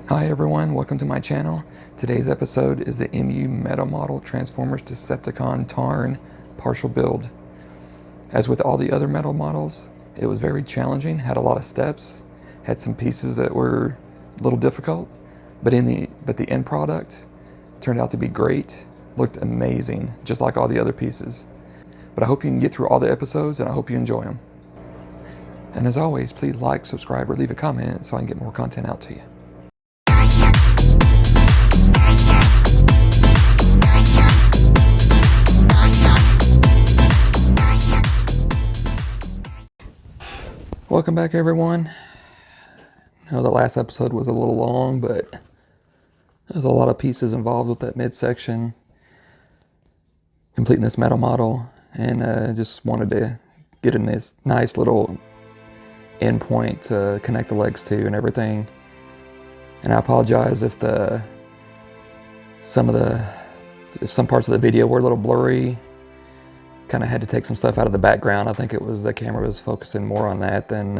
Hi everyone, welcome to my channel. Today's episode is the MU Metal Model Transformers Decepticon Tarn partial build. As with all the other metal models, it was very challenging, had a lot of steps, had some pieces that were a little difficult, but the end product turned out to be great, looked amazing, just like all the other pieces. But I hope you can get through all the episodes and I hope you enjoy them. And as always, please like, subscribe, or leave a comment so I can get more content out to you. Welcome back everyone. I know the last episode was a little long, but there's a lot of pieces involved with that midsection, completing this metal model, and just wanted to get in this nice little end point to connect the legs to and everything. And I apologize if some parts of the video were a little blurry. Kind of had to take some stuff out of the background. I think it was the camera was focusing more on that than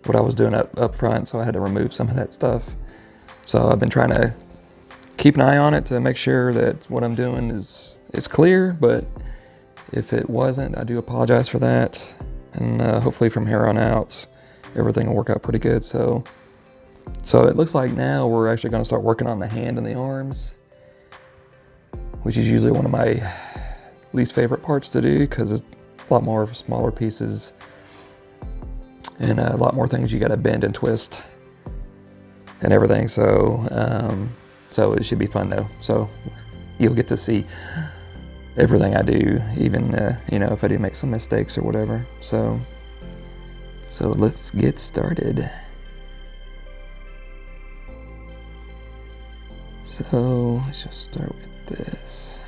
what I was doing up front, so I had to remove some of that stuff. So I've been trying to keep an eye on it to make sure that what I'm doing is clear, but if it wasn't, I do apologize for that. And hopefully from here on out, everything will work out pretty good. So it looks like now we're actually going to start working on the hand and the arms, which is usually one of my least favorite parts to do because it's a lot more smaller pieces and a lot more things you got to bend and twist and everything. So it should be fun though. So you'll get to see everything I do, even if I do make some mistakes or whatever. So let's get started. So let's just start with this.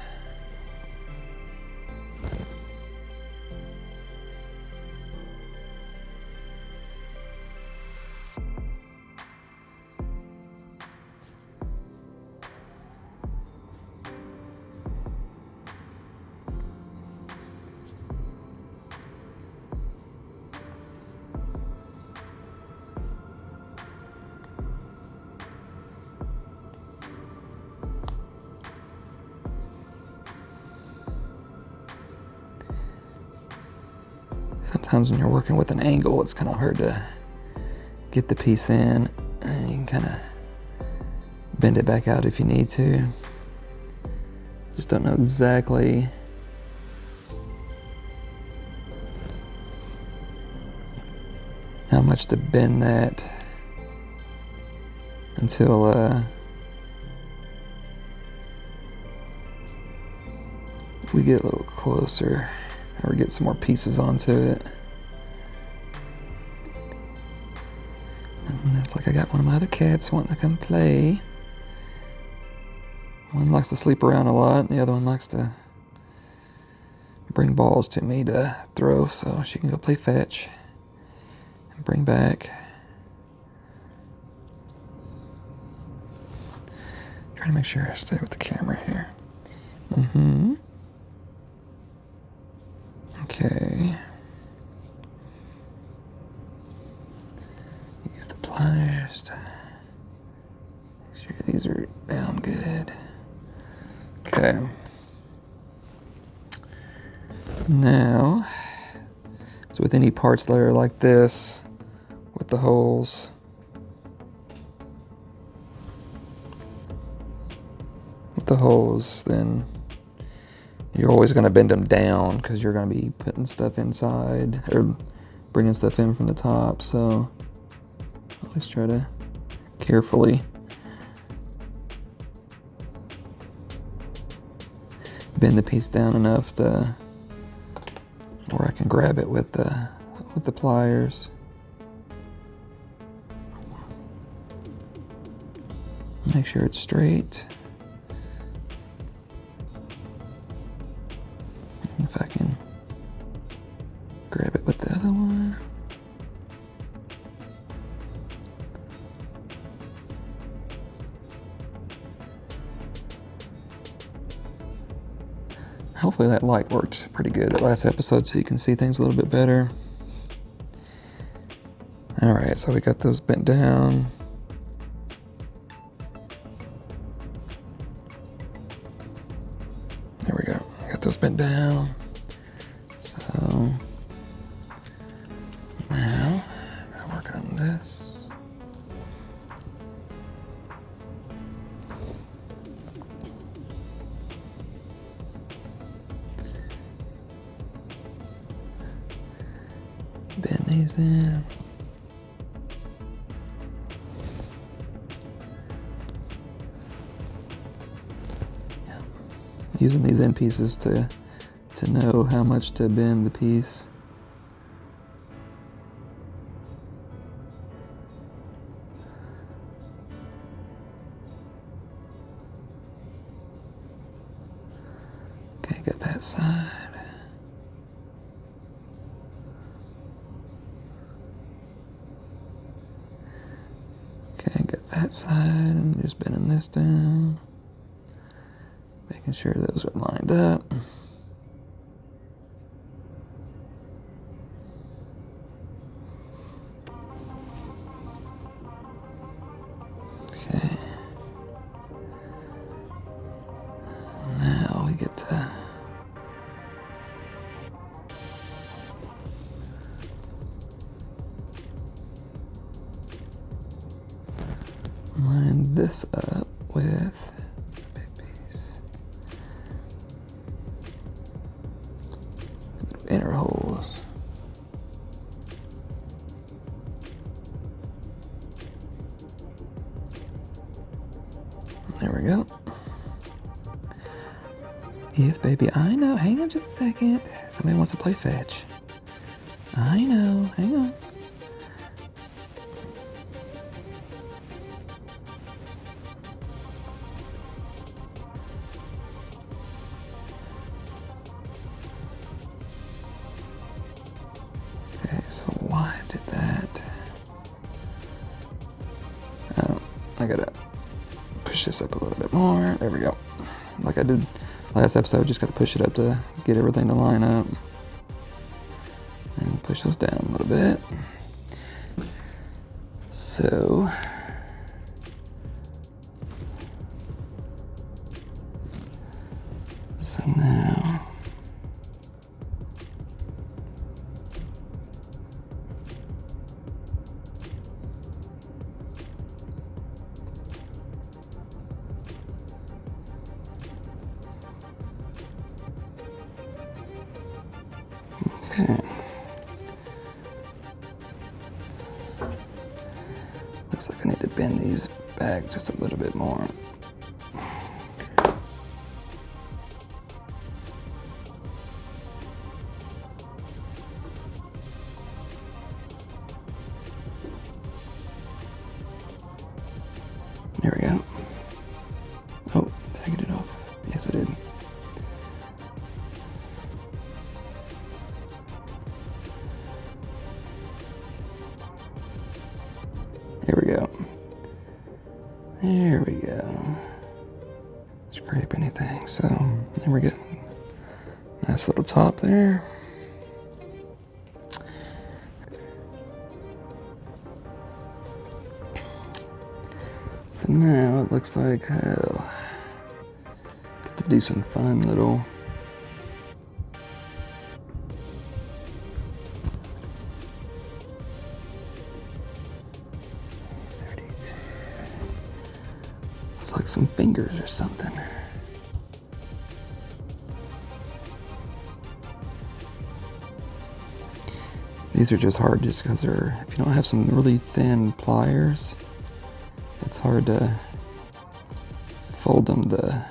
Sometimes when you're working with an angle, it's kind of hard to get the piece in, and you can kind of bend it back out if you need to. Just don't know exactly how much to bend that until we get a little closer or get some more pieces onto it. And it's like I got one of my other cats wanting to come play. One likes to sleep around a lot, and the other one likes to bring balls to me to throw so she can go play fetch and bring back. Trying to make sure I stay with the camera here. Okay. Use the pliers to make sure these are down good. Okay. Now, so with any parts that are like this, with the holes, then you're always going to bend them down because you're going to be putting stuff inside or bringing stuff in from the top. So always try to carefully bend the piece down enough to where I can grab it with the pliers. Make sure it's straight. If I can grab it with the other one. Hopefully that light worked pretty good that last episode so you can see things a little bit better. Alright, so we got those bent down. was bent down. So now I'm gonna work on this. Bend these in. Using these end pieces to know how much to bend the piece. Okay, got that side. Okay, got that side, and just bending this down. Making sure those are lined up. Okay. Now we get to line this up with the big piece. Little inner holes. There we go. Yes, baby, I know. Hang on just a second. Somebody wants to play fetch. I know. Hang on. Okay, so why did that? Oh, I gotta push this up a little bit more. There we go. Like I did last episode, just gotta push it up to get everything to line up. And push those down a little bit. So now okay. Looks like I need to bend these back just a little bit more. There we go. Oh, did I get it off? Yes, I did. Here we go. There we go. Scrape anything. So, there we go. Nice little top there. So now it looks like get to do some fun little like some fingers or something. These are just hard just because they're, if you don't have some really thin pliers, it's hard to fold them the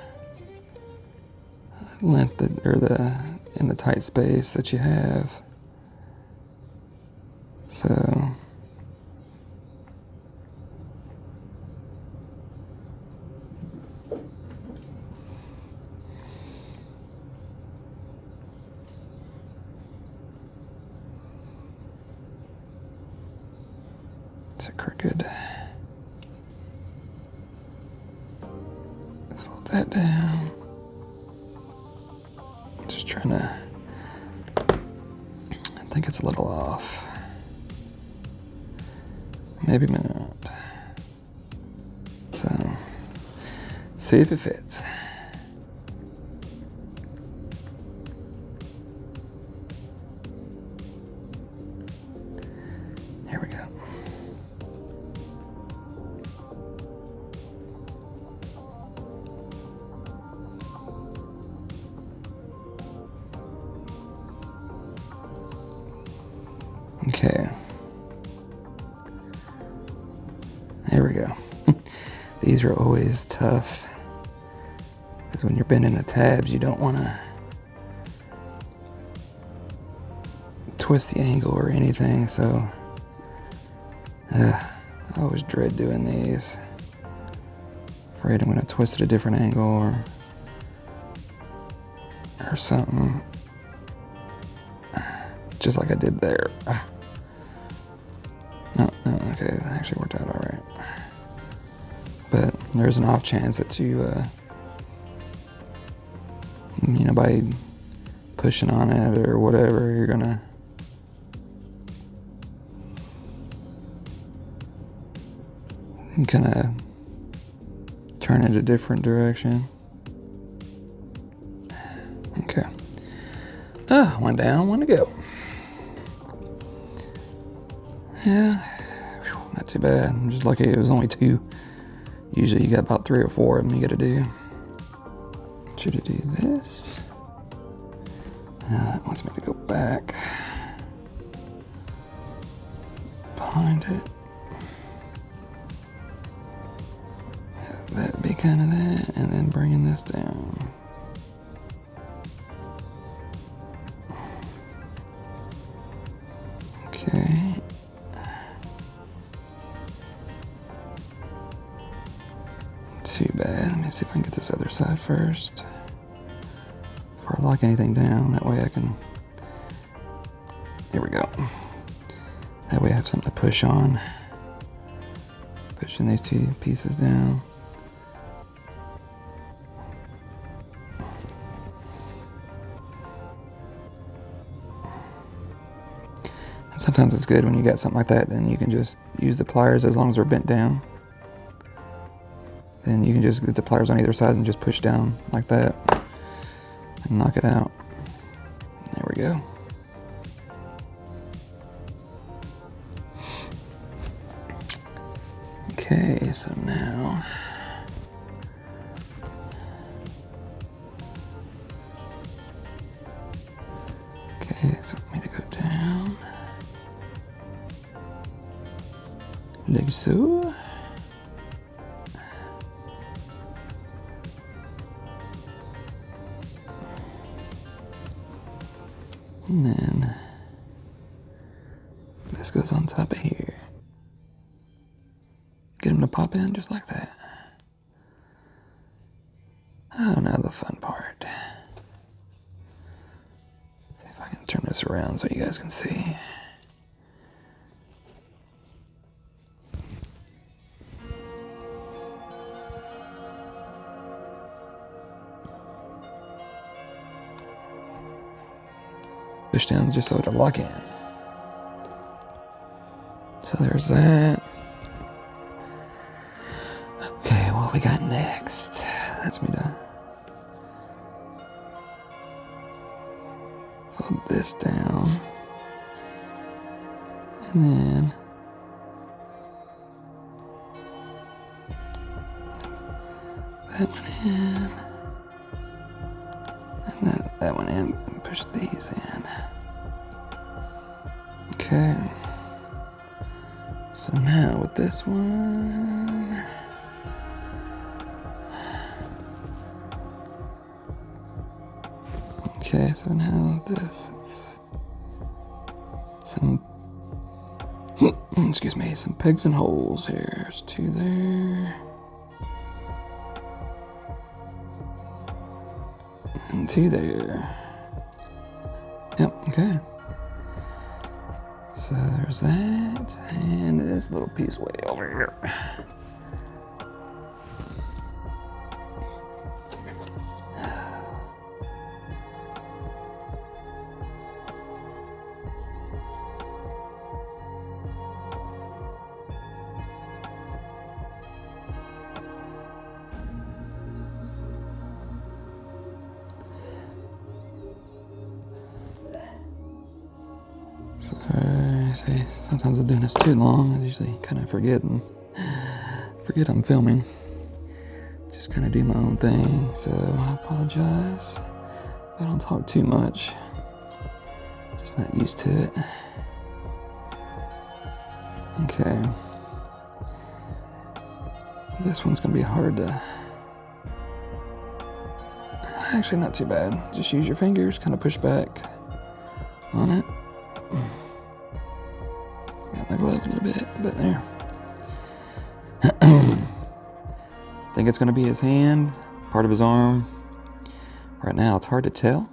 length that, or in the tight space that you have. So it's a crooked. Fold that down. Just trying to, I think it's a little off. Maybe not. So, see if it fits. Okay. There we go. These are always tough, because when you're bending the tabs, you don't want to twist the angle or anything, so I always dread doing these. Afraid I'm going to twist at a different angle or something, just like I did there. No, okay, that actually worked out all right. But there's an off chance that you know, by pushing on it or whatever, you're gonna kind of turn it a different direction. Okay. One down, one to go. Yeah, not too bad. I'm just lucky it was only 2. Usually you got about 3 or 4 of them you gotta do. Should I do this? It wants me to go back behind it. Have that be kind of that, and then bringing this down. Okay. Too bad. Let me see if I can get this other side first before I lock anything down. That way I can. Here we go. That way I have something to push on. Pushing these 2 pieces down. And sometimes it's good when you got something like that, then you can just use the pliers as long as they're bent down. Then you can just get the pliers on either side and just push down like that and knock it out. There we go. Okay, so now so I'm going to go down like so. And then this goes on top of here. Get them to pop in just like that. Oh, now the fun part. See if I can turn this around so you guys can see. Push down just so it'll lock in. So there's that. Okay, what we got next? That's me to fold this down. And then that one in. And that one in, and push these in. Okay. So now with this one, okay, so now this, it's some, excuse me, some pegs and holes here. There's 2 there. And 2 there. Yep, okay. So there's that, and this little piece way over here. So, see, sometimes I'm doing this too long. I usually kind of forget I'm filming. Just kind of do my own thing. So I apologize if I don't talk too much. Just not used to it. Okay. This one's gonna be hard to... Actually, not too bad. Just use your fingers, kind of push back on it. Got my gloves a little bit, but there. Think it's gonna be his hand, part of his arm. Right now, it's hard to tell.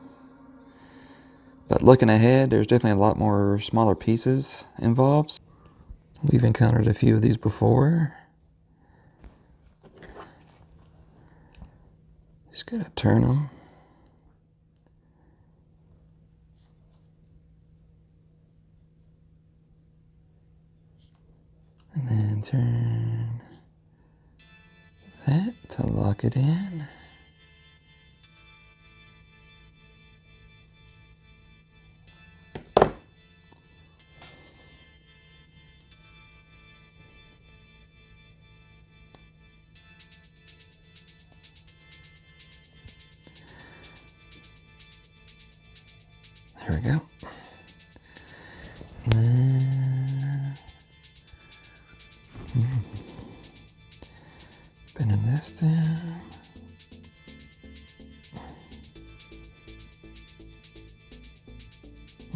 But looking ahead, there's definitely a lot more smaller pieces involved. We've encountered a few of these before. Just gotta turn them. And then turn that to lock it in. There we go. And then, bending this down.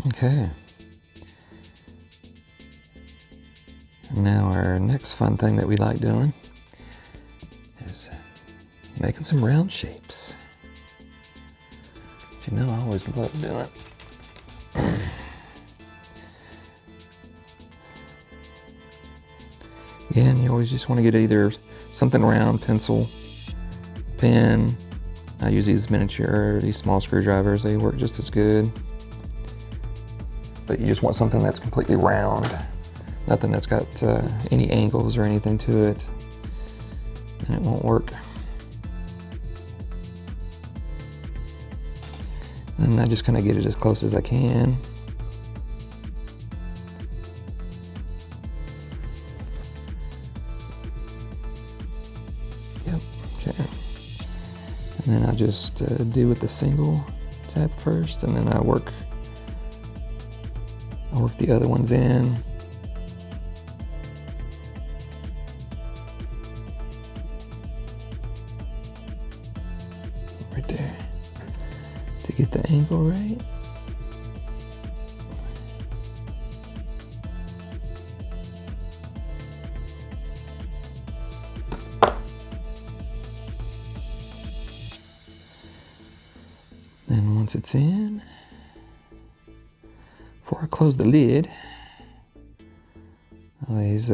Okay. Now our next fun thing that we like doing is making some round shapes. But you know I always love doing it. Again, you always just want to get either something round, pencil, pen. I use these miniature, these small screwdrivers. They work just as good. But you just want something that's completely round. Nothing that's got any angles or anything to it. And it won't work. And I just kind of get it as close as I can. Yep, okay. And then I just do with the single tab first, and then I work the other ones in. Right there. To get the angle right. Then once it's in, before I close the lid, always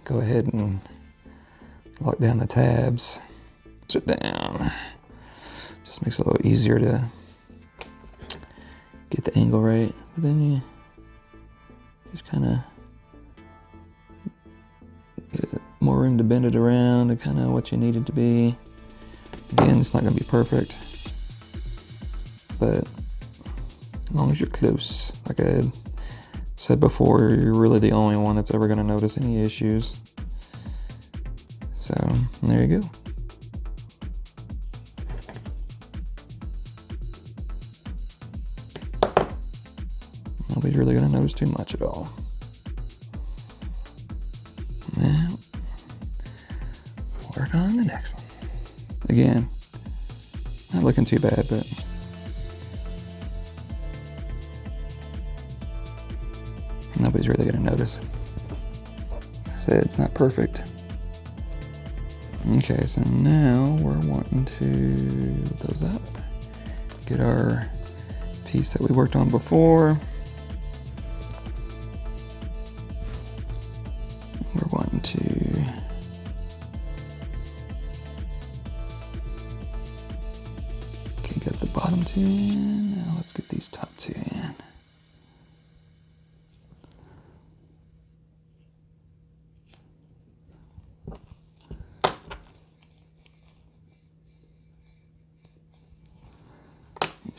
go ahead and lock down the tabs. Sit down. Just makes it a little easier to get the angle right. But then you just kind of get more room to bend it around to kind of what you need it to be. Again, it's not going to be perfect, but as long as you're close, like I said before, you're really the only one that's ever going to notice any issues. So there you go. Nobody's really going to notice too much at all. Now, work on the next one. Again, not looking too bad, but nobody's really going to notice. Like I said, it's not perfect. Okay, so now we're wanting to load those up. Get our piece that we worked on before. We're wanting to get the bottom two in. Now let's get these top two in.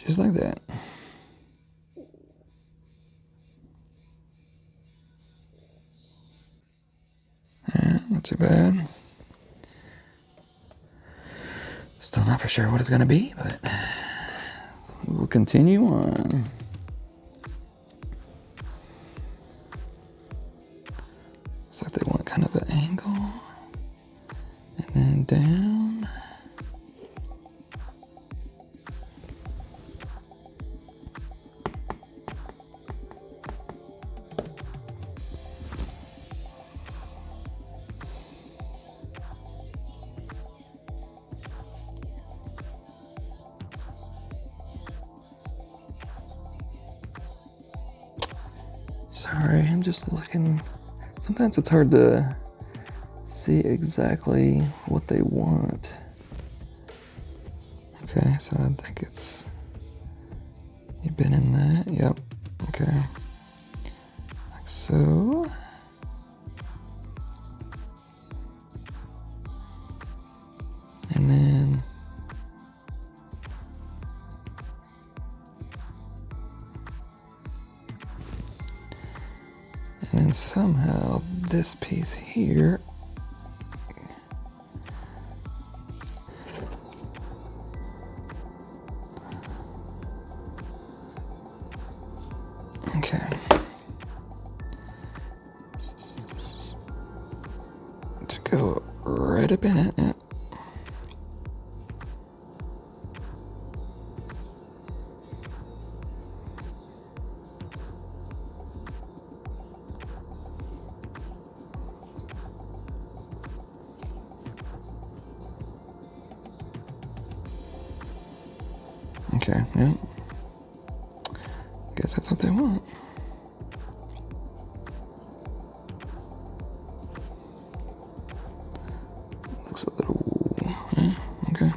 Just like that. Yeah, not too bad. Still not for sure what it's going to be, but we'll continue on. So down. Sorry, I'm just looking. Sometimes it's hard to see exactly what they want. Okay, so I think it's, you've been in that, yep, okay. Like so. And then somehow this piece here okay. To go right up in it, yeah. Okay, yeah. Guess that's what they want. Looks a little, yeah, okay.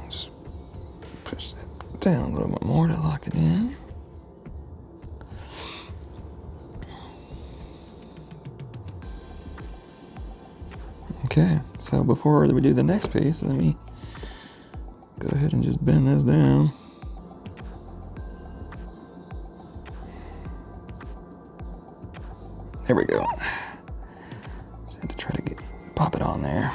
Just push that down a little bit more to lock it in. Okay, so before we do the next piece, let me go ahead and just bend this down. There we go. Just had to try to pop it on there.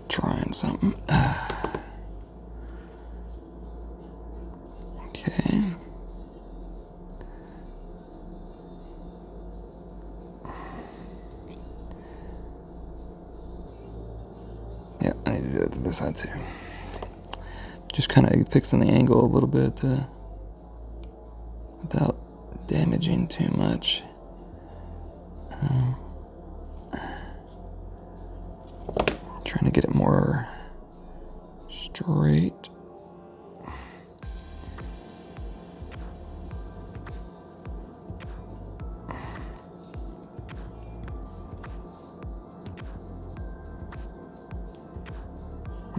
Trying something. Okay. Yeah, I need to do that to this side too. Just kind of fixing the angle a little bit without damaging too much. Trying to get it more straight.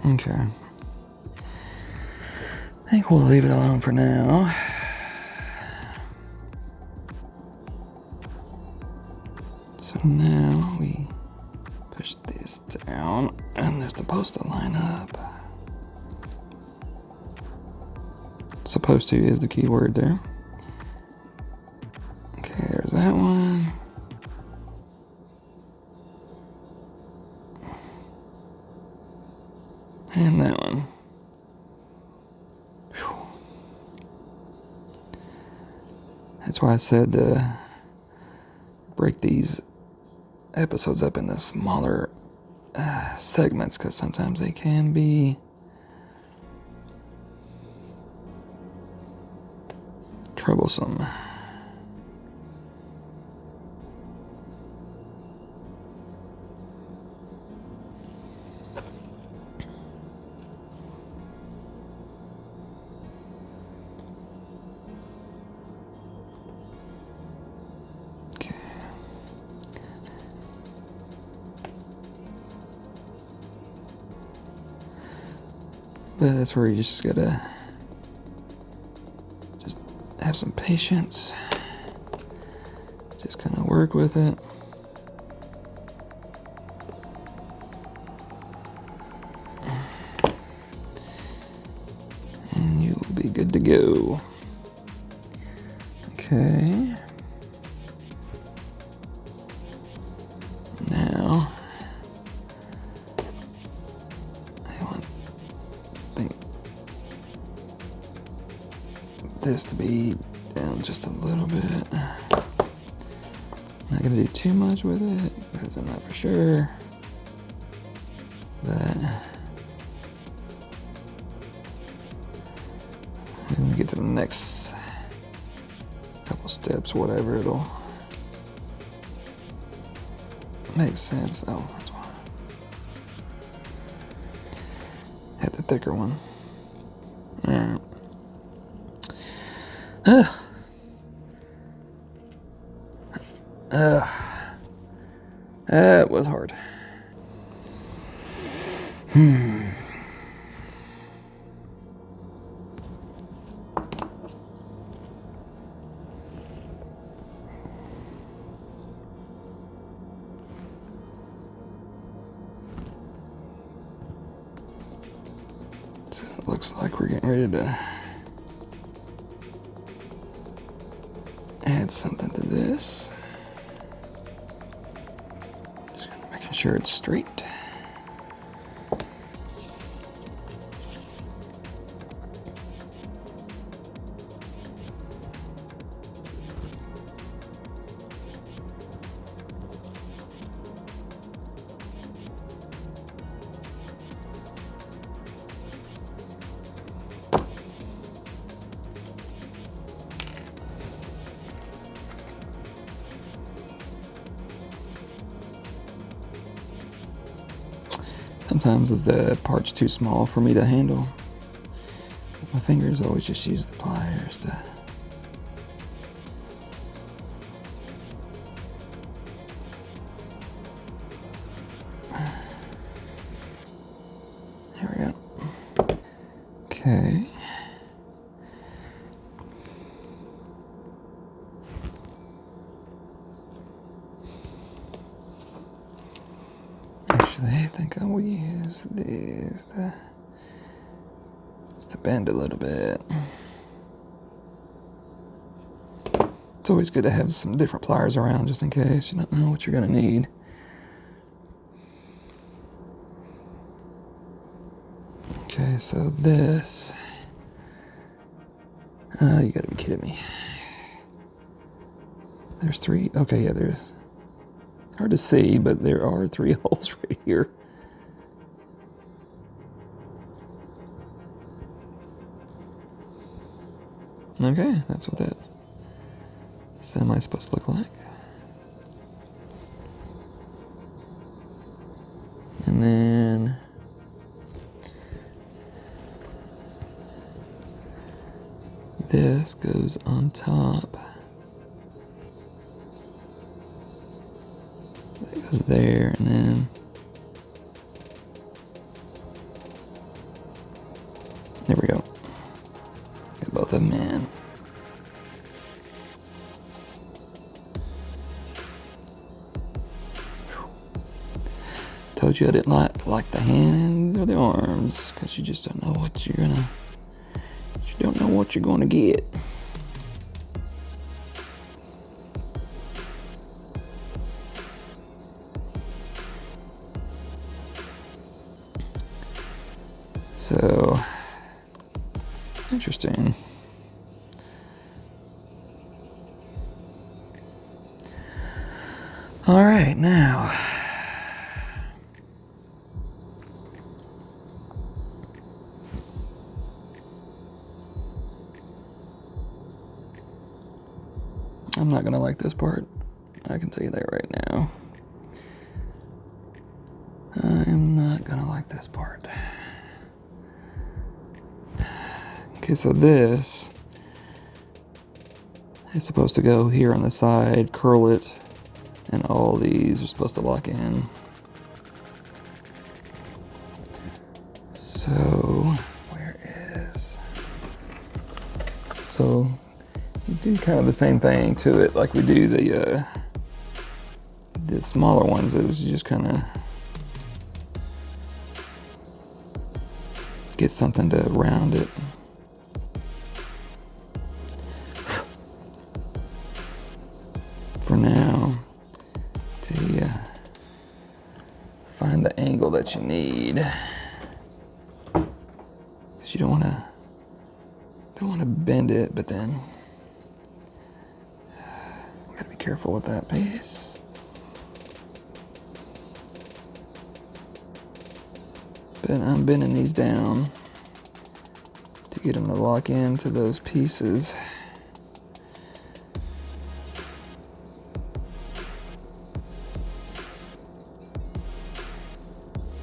Okay. I think we'll leave it alone for now. So now we push this down, and they're supposed to line up. Supposed to is the key word there. Okay, there's that one. And that one. Whew. That's why I said to break these episodes up into smaller segments, because sometimes they can be troublesome. But that's where you just gotta just have some patience. Just kind of work with it. And you'll be good to go. Okay. Now, I think this to be down just a little bit. Not gonna do too much with it because I'm not for sure. But when we get to the next couple steps, whatever, it'll make sense. Oh, that's why. Had the thicker one. Alright. That was hard. So it looks like we're getting ready to add something to this. Just gonna making sure it's straight. Sometimes the part's too small for me to handle. My fingers always just use the pliers to. There we go. Okay. Actually, I think I will use these to bend a little bit. It's always good to have some different pliers around just in case you don't know what you're going to need. Okay, so this, you gotta be kidding me. There's three, okay, yeah, there's, it's hard to see, but there are 3 holes right here. Okay, that's what that semi supposed to look like. And then this goes on top. That goes there, and then there we go. Got both of them in. Told you I didn't like the hands or the arms, because you just don't know what you're gonna. You don't know what you're gonna get. So interesting. All right, now I'm not gonna like this part. I can tell you that right now. I am not gonna like this part. Okay, so this is supposed to go here on the side, curl it, and all these are supposed to lock in. So, where is... So, you do kind of the same thing to it like we do the smaller ones, is you just kind of get something to round it. for now till you find the angle that you need. Because you don't want to bend it, but then you gotta be careful with that piece. But I'm bending these down to get them to lock into those pieces.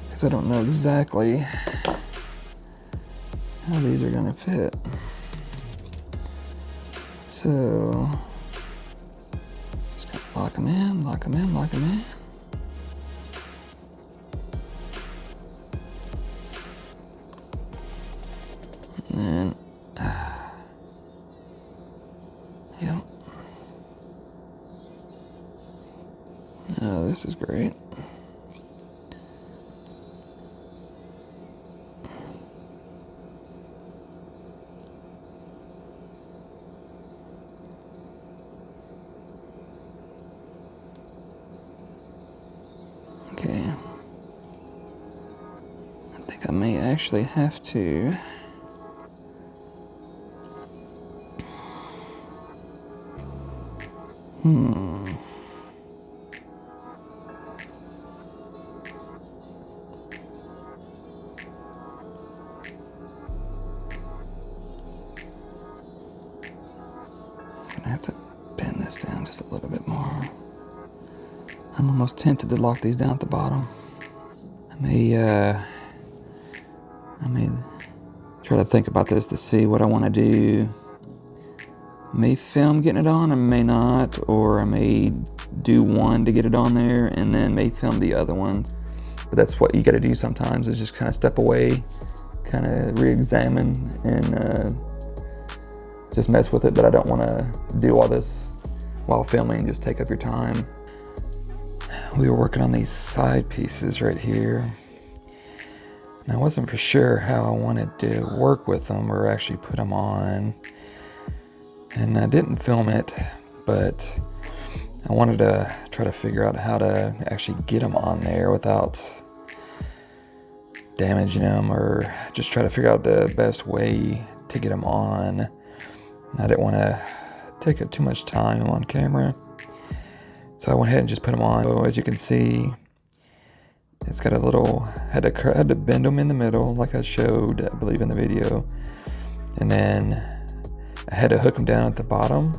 Because I don't know exactly how these are gonna fit. So, just gotta lock them in, lock them in, lock them in. And then, yep. Oh, this is great. Okay. I think I may actually have to I have to bend this down just a little bit more. I'm almost tempted to lock these down at the bottom. I may try to think about this to see what I want to do. May film getting it on, I may not, or I may do one to get it on there and then may film the other ones. But that's what you got to do sometimes, is just kind of step away, kind of re-examine and just mess with it. But I don't want to do all this while filming, just take up your time. We were working on these side pieces right here, and I wasn't for sure how I wanted to work with them or actually put them on. And I didn't film it, but I wanted to try to figure out how to actually get them on there without damaging them, or just try to figure out the best way to get them on. I didn't want to take up too much time on camera, so I went ahead and just put them on. So as you can see, it's got a little, had to bend them in the middle like I showed, I believe, in the video. And then I had to hook them down at the bottom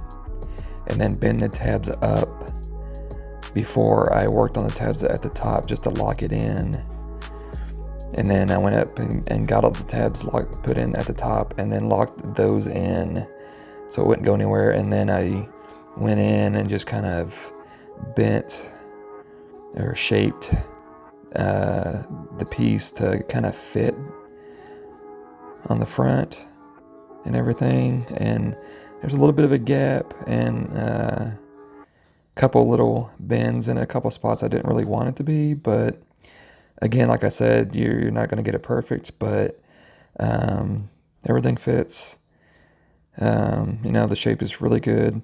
and then bend the tabs up before I worked on the tabs at the top, just to lock it in. And then I went up and got all the tabs put in at the top and then locked those in so it wouldn't go anywhere. And then I went in and just kind of bent or shaped the piece to kind of fit on the front and everything. And there's a little bit of a gap and a couple little bends in a couple spots I didn't really want it to be, but again, like I said, you're not going to get it perfect, but everything fits. The shape is really good,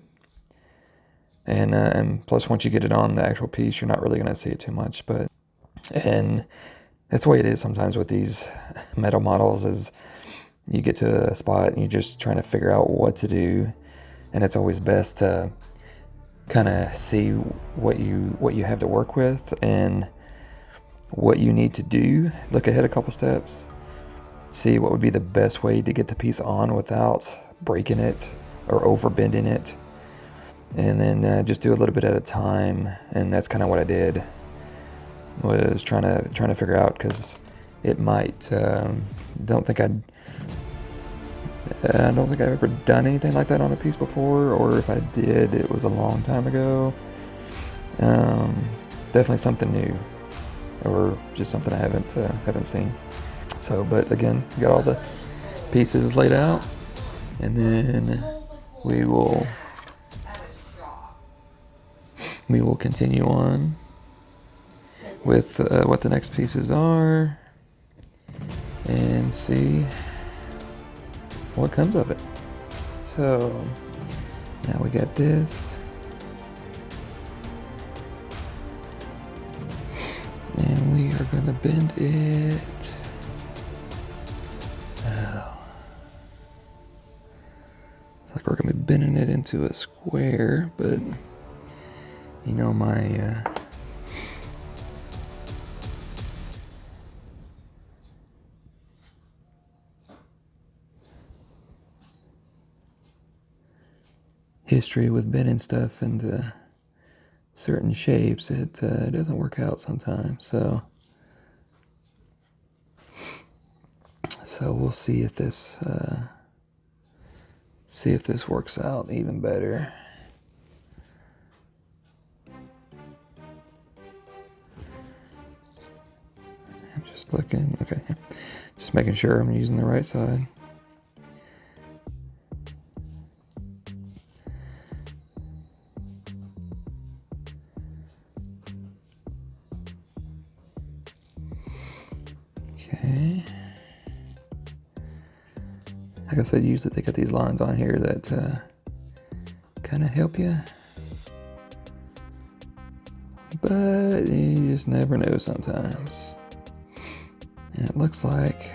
and plus once you get it on the actual piece, you're not really going to see it too much. And that's the way it is sometimes with these metal models, is you get to a spot and you're just trying to figure out what to do, and it's always best to kind of see what you have to work with and what you need to do. Look ahead a couple steps, see what would be the best way to get the piece on without breaking it or over bending it, and then just do a little bit at a time. And that's kind of what I did, was trying to figure out, because it might don't think I've ever done anything like that on a piece before, or if I did, it was a long time ago. Definitely something new, or just something I haven't seen. So, but again, got all the pieces laid out, and then we will continue on with what the next pieces are and see what comes of it. So now we got this, gonna bend it. Oh. It's like we're gonna be bending it into a square, but you know my history with bending stuff into certain shapes, it doesn't work out sometimes. So we'll see if this works out even better. I'm just looking. Okay, just making sure I'm using the right side. Okay. Like I said, usually they got these lines on here that kind of help you, but you just never know sometimes. And it looks like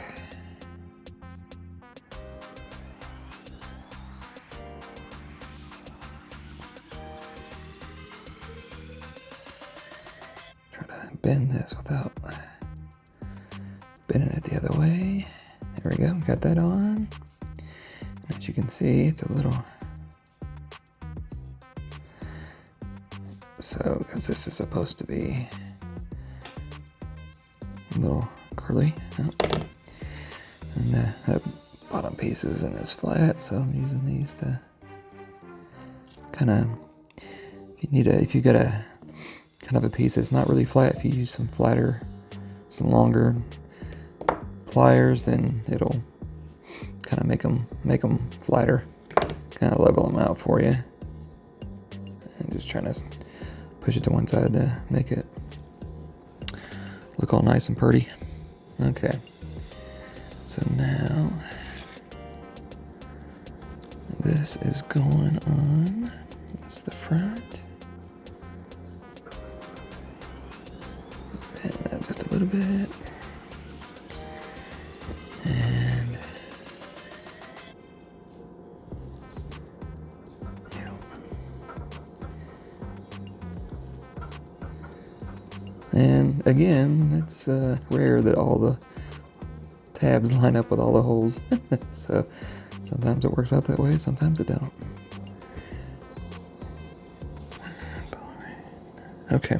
try to bend this without bending it the other way. There we go, got that on. And as you can see, it's a little, so because this is supposed to be a little curly. Oh. And that bottom piece isn't as flat, so I'm using these to kind of, if you got a kind of a piece that's not really flat, if you use some longer pliers, then it'll kind of make them flatter, kind of level them out for you. And just trying to push it to one side to make it look all nice and pretty. Okay, so now this is going on. That's the front. Bend that just a little bit. And again, it's rare that all the tabs line up with all the holes. So sometimes it works out that way, sometimes it don't. Okay,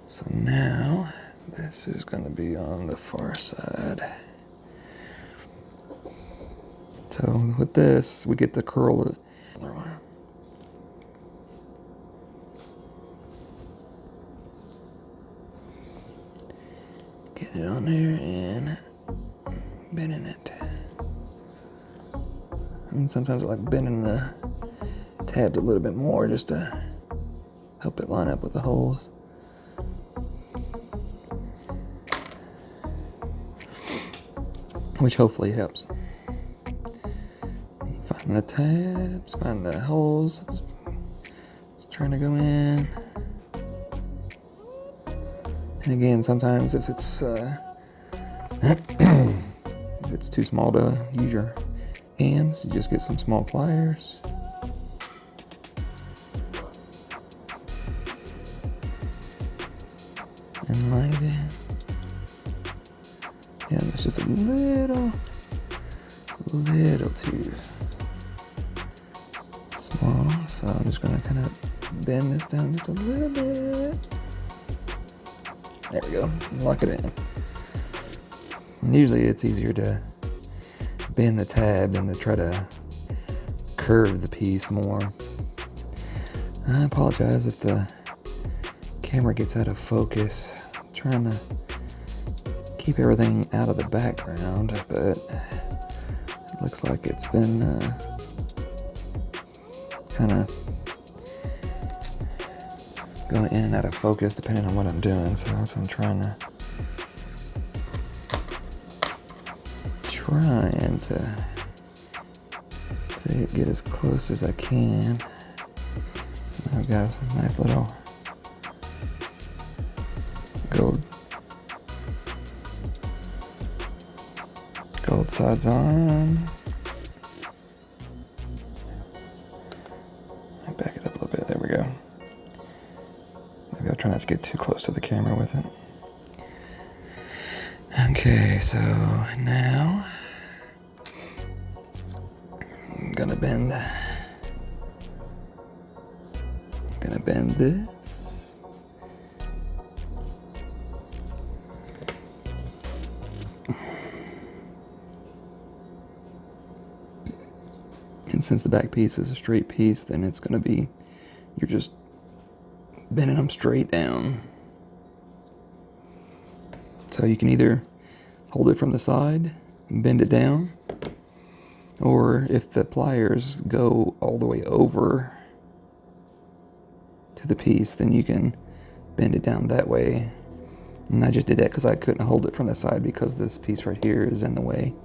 so now this is going to be on the far side. So with this, we get to curl it. Get it on there and bending it. And sometimes I like bending the tabs a little bit more just to help it line up with the holes. Which hopefully helps. Find the tabs, find the holes. It's trying to go in. And again, sometimes if it's if it's too small to use your hands, you just get some small pliers. And line it in. Yeah, it's just a little too small. So I'm just gonna kind of bend this down just a little bit. There we go, lock it in. And usually it's easier to bend the tab than to try to curve the piece more. I apologize if the camera gets out of focus. I'm trying to keep everything out of the background, but it looks like it's been kind of going in and out of focus depending on what I'm doing. So that's what I'm trying to get as close as I can. So now I've got some nice little gold sides on. Back it up a little bit. There we go. Maybe I'll try not to get too close to the camera with it. Okay, so now I'm gonna bend this. And since the back piece is a straight piece, then it's gonna be, you're just bending them straight down. So you can either hold it from the side and bend it down, or if the pliers go all the way over to the piece, then you can bend it down that way. And I just did that because I couldn't hold it from the side because this piece right here is in the way.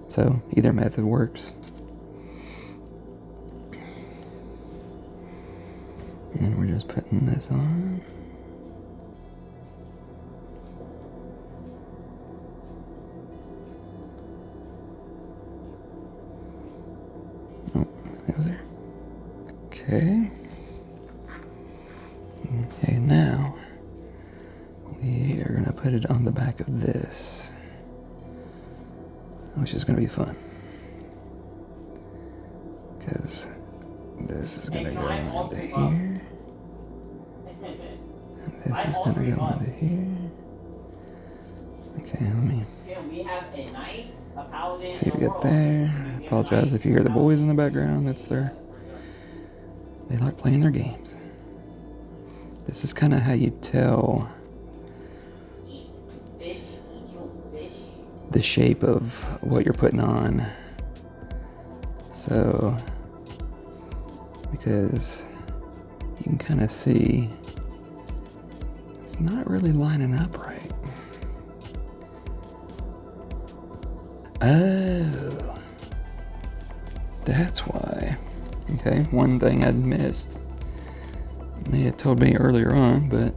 So either method works. And we're just putting this on. Oh, that was there. Okay. Okay, now we are gonna put it on the back of this, which is gonna be fun. Because this is gonna go into here. This is gonna go into here. Okay, let me see if we get there. I apologize if you hear the boys in the background. That's they like playing their games. This is kind of how you tell the shape of what you're putting on. So, because you can kind of see it's not really lining up right. Oh, that's why. Okay, one thing I'd missed. May have told me earlier on, but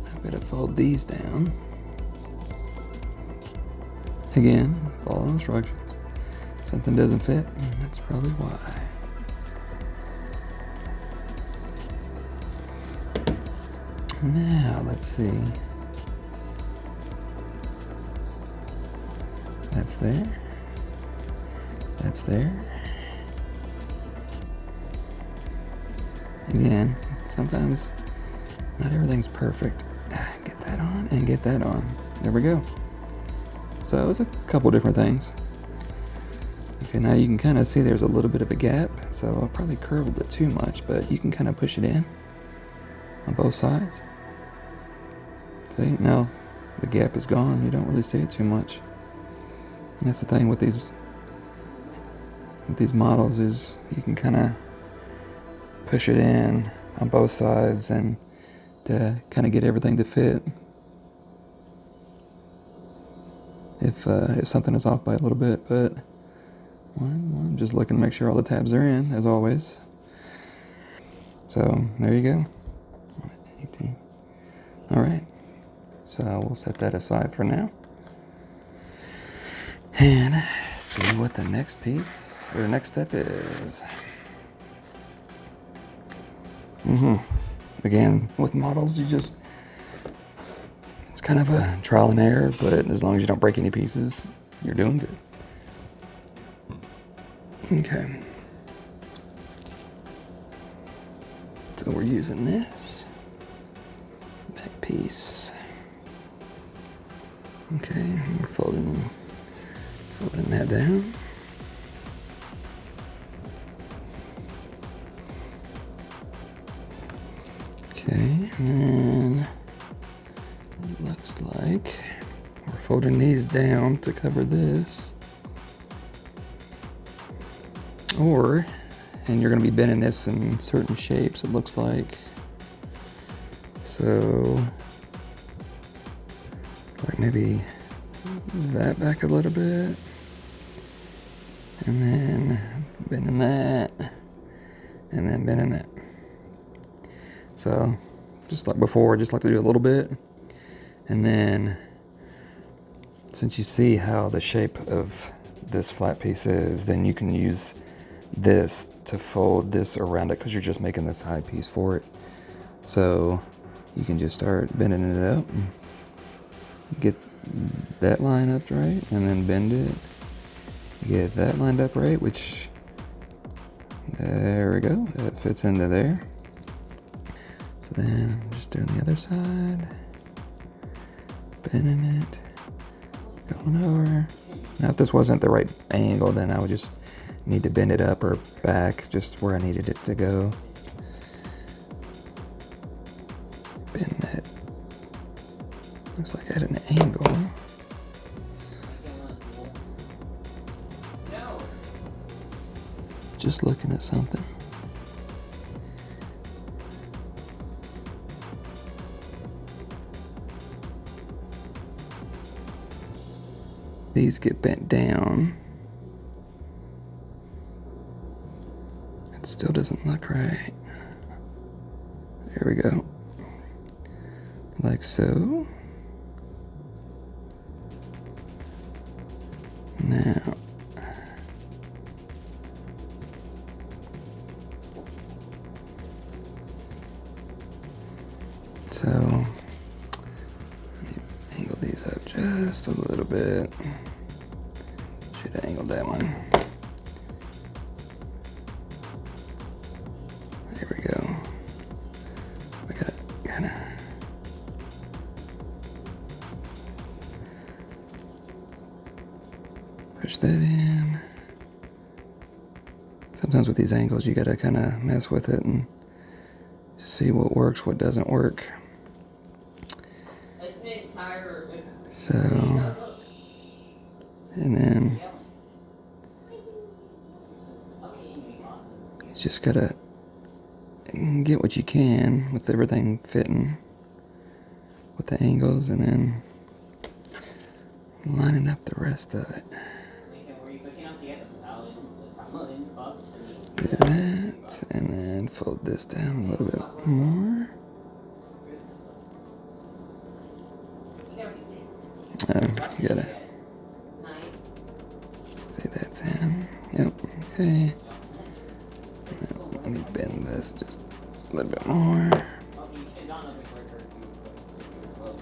I've got to fold these down. Again, follow instructions. If something doesn't fit, that's probably why. Now, let's see. That's there. That's there. Again, sometimes not everything's perfect. Get that on and get that on. There we go. So it's a couple different things. Okay, now you can kind of see there's a little bit of a gap, so I probably curled it too much, but you can kind of push it in on both sides. See, now the gap is gone. You don't really see it too much. And that's the thing with these models is you can kind of push it in on both sides and to kind of get everything to fit. If something is off by a little bit, but I'm just looking to make sure all the tabs are in, as always. So there you go. 18. All right. So we'll set that aside for now. And see what the next piece, or next step is. Again, with models, it's kind of a trial and error, but as long as you don't break any pieces, you're doing good. Okay. So we're using this back piece. Okay, we're folding that down. Okay, and then it looks like we're folding these down to cover this. And you're gonna be bending this in certain shapes, it looks like. So, like maybe that back a little bit. And then bending that. And then bending that. So, just like before, just like to do a little bit. And then Since you see how the shape of this flat piece is, then you can use this to fold this around it because you're just making this high piece for it. So you can just start bending it up, get that line up right, and then bend it. Get that lined up right, which, there we go, it fits into there. So then just doing the other side, bending it, going over. Now if this wasn't the right angle, then I would just need to bend it up or back just where I needed it to go. Bend that, looks like at an angle. Just looking at something. These get bent down. It still doesn't look right. There we go. Like so. Now, so let me angle these up just a little bit. Should have angled that one. There we go. I gotta kind of push that in. Sometimes with these angles, you gotta kind of mess with it and just see what works, what doesn't work. So, and then you just gotta get what you can with everything fitting with the angles, and then lining up the rest of it. Do that, and then fold this down a little bit more. You gotta see that's in. Yep, okay. Let me bend this just a little bit more.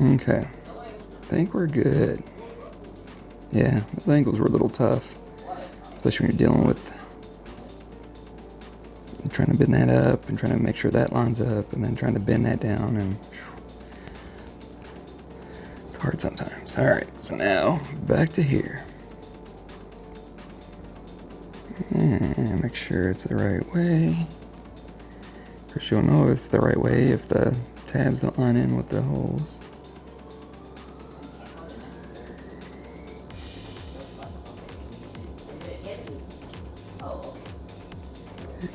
Okay, I think we're good. Yeah, those angles were a little tough, especially when you're dealing with trying to bend that up and trying to make sure that lines up, and then trying to bend that down, and it's hard sometimes. All right, so now back to here. And make sure it's the right way. Of course, you'll know it's the right way if the tabs don't line in with the holes.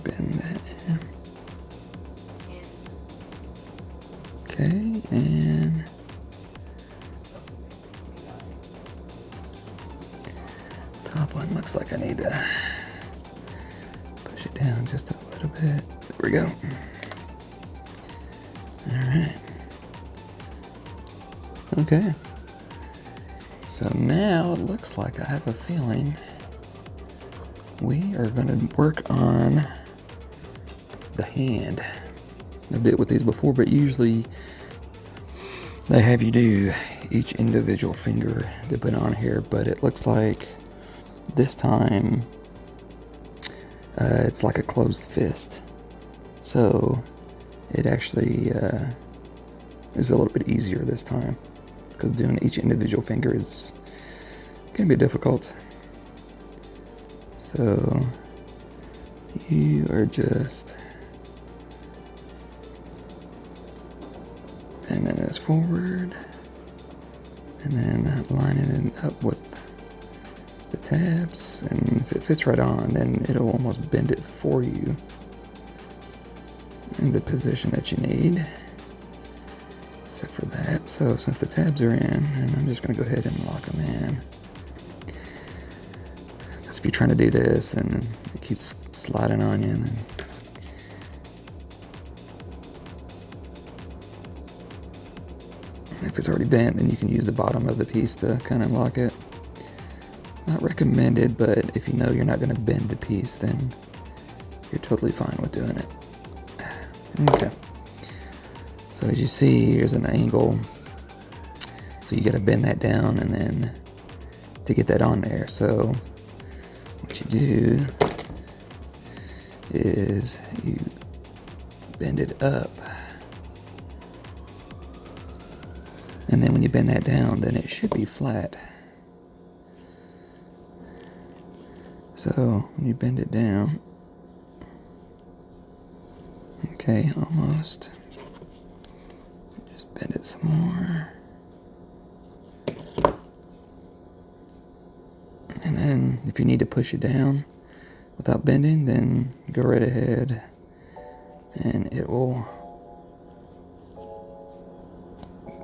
Bend that in. Okay, and top one looks like I need to push it down just a little bit. There we go. All right. Okay. So now it looks like I have a feeling we are going to work on the hand. I did with these before, but usually they have you do each individual finger to put on here, but it looks like this time it's like a closed fist. So it actually is a little bit easier this time, because doing each individual finger is can be difficult. So you are just bending this forward and then lining it up with the tabs, and if it fits right on, then it'll almost bend it for you in the position that you need, except for that. So since the tabs are in, and I'm just going to go ahead and lock them in. Because if you're trying to do this and it keeps sliding on you, and then If it's already bent, then you can use the bottom of the piece to kind of lock it. Not recommended, but if you know you're not going to bend the piece, then you're totally fine with doing it. Okay. So as you see, here's an angle. So you got to bend that down and then to get that on there. So what you do is you bend it up. And then when you bend that down, then it should be flat. So when you bend it down, okay, almost. Just bend it some more. And then if you need to push it down without bending, then go right ahead and it will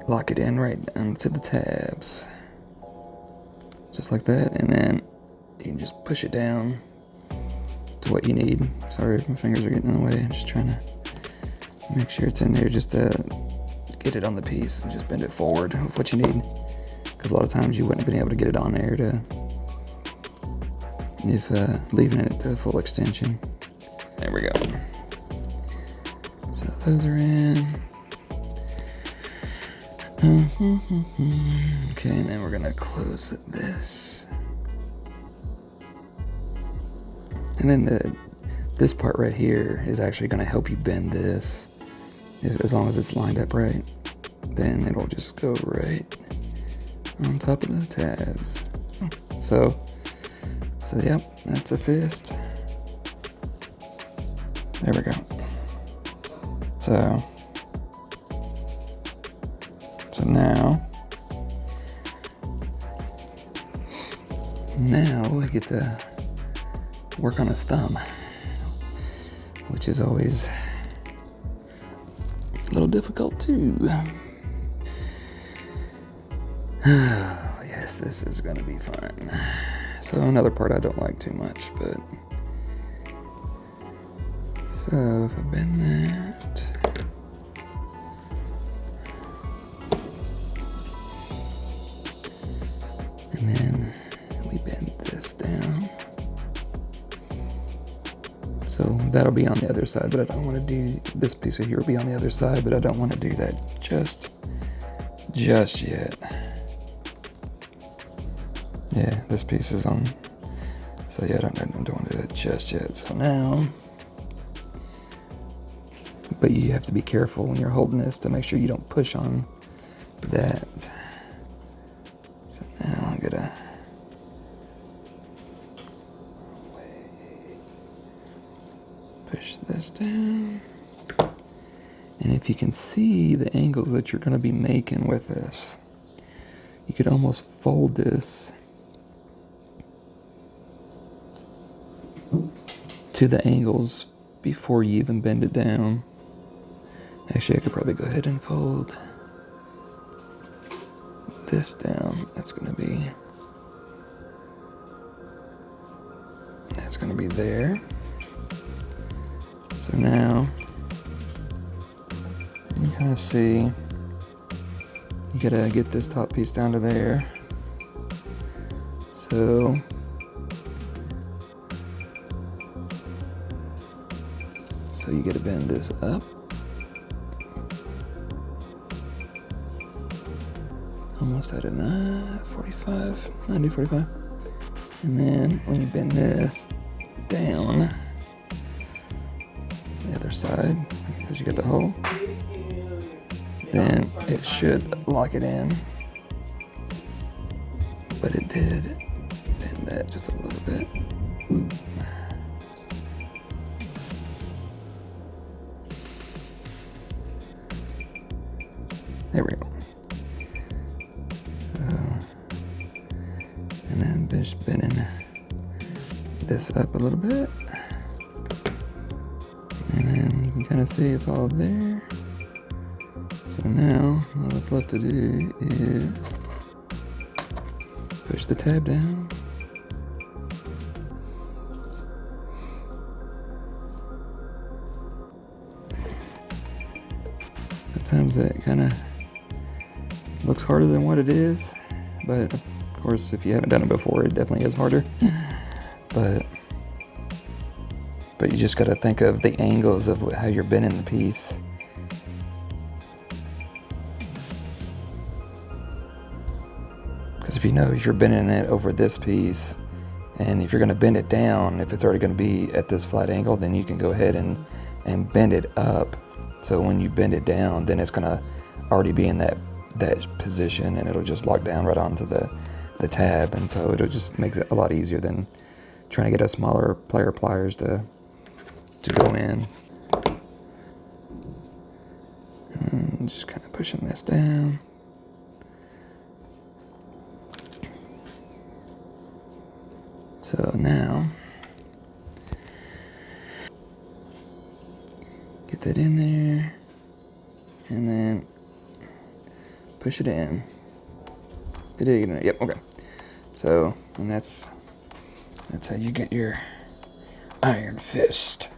lock it in right onto the tabs. Just like that, and then you can just push it down to what you need. Sorry if my fingers are getting in the way. I'm just trying to make sure it's in there just to get it on the piece and just bend it forward with what you need. Because a lot of times you wouldn't have been able to get it on there if leaving it to full extension. There we go. So those are in. Okay, and then we're gonna close this. And then this part right here is actually gonna help you bend this. As long as it's lined up right, then it'll just go right on top of the tabs. So yep, that's a fist. There we go. So now we get to work on his thumb, which is always a little difficult too. Oh, yes, this is gonna be fun. So another part I don't like too much, but so if I bend that, and then we bend this down. So that'll be on the other side, but I don't want to do this piece of here will be on the other side, but I don't want to do that just yet. Yeah, this piece is on. So yeah, I don't want to do that just yet. So now, but you have to be careful when you're holding this to make sure you don't push on that. So now I'm gonna push this down. And if you can see the angles that you're going to be making with this, you could almost fold this to the angles before you even bend it down. Actually, I could probably go ahead and fold this down. That's going to be there. So now you kind of see you gotta get this top piece down to there. So you gotta bend this up. Almost at a 90, 45. And then when you bend this down, the other side, because you get the hole, then it should lock it in. But it did bend that just a little bit. There we go. So, and then just bending this up a little bit. And then you can kind of see it's all there. So now, all that's left to do is push the tab down. Sometimes that kind of looks harder than what it is, but of course, if you haven't done it before, it definitely is harder. But you just got to think of the angles of how you're bending the piece. Because if you know you're bending it over this piece, and if you're going to bend it down, if it's already going to be at this flat angle, then you can go ahead and bend it up. So when you bend it down, then it's going to already be in that position, and it'll just lock down right onto the tab. And so it'll just makes it a lot easier than trying to get a smaller player pliers to go in. And just kind of pushing this down. So now, get that in there, and then push it in. Did it get in there? Yep, okay. So, and that's how you get your iron fist.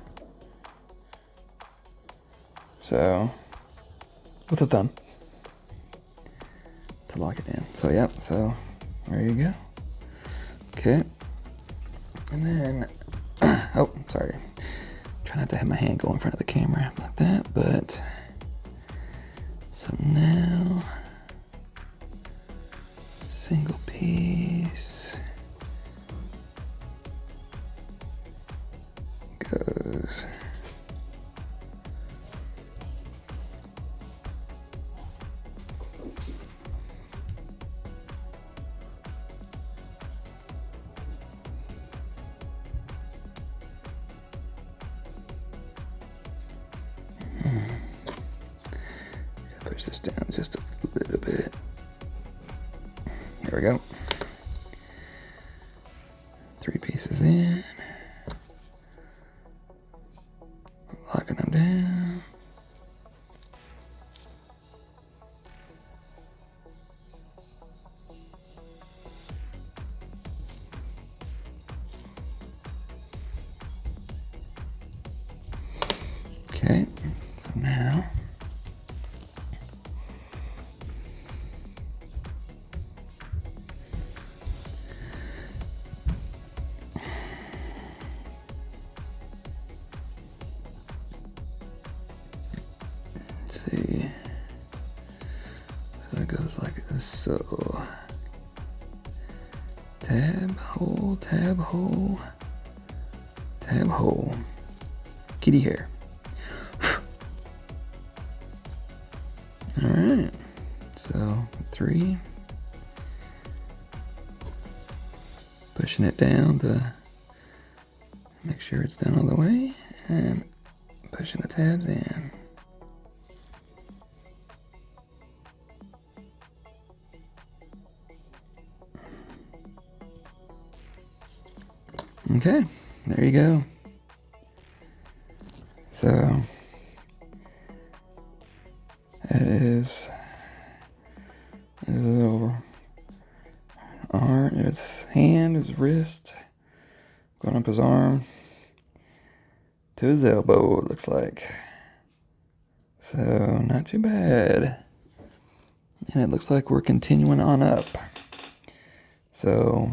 So, with a thumb to lock it in. So, yep, so there you go. Okay. And then, oh, sorry. Try not to have my hand go in front of the camera like that, but, so now, single piece goes. Push this down just a little bit. There we go. 3 pieces in. Locking them down. Okay, so now see, so it goes like this. So tab hole, tab hole, tab hole, kitty hair. All right, so 3, pushing it down to make sure it's down all the way, and pushing the tabs in. Okay, there you go. So that is a little arm, his hand, his wrist, going up his arm to his elbow, it looks like. So not too bad. And it looks like we're continuing on up. So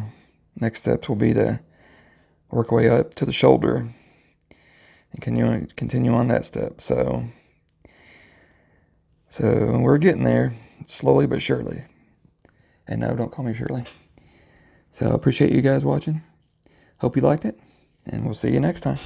next steps will be to work our way up to the shoulder and continue on that step. So we're getting there, slowly but surely. And no, don't call me Shirley. So I appreciate you guys watching. Hope you liked it, and we'll see you next time.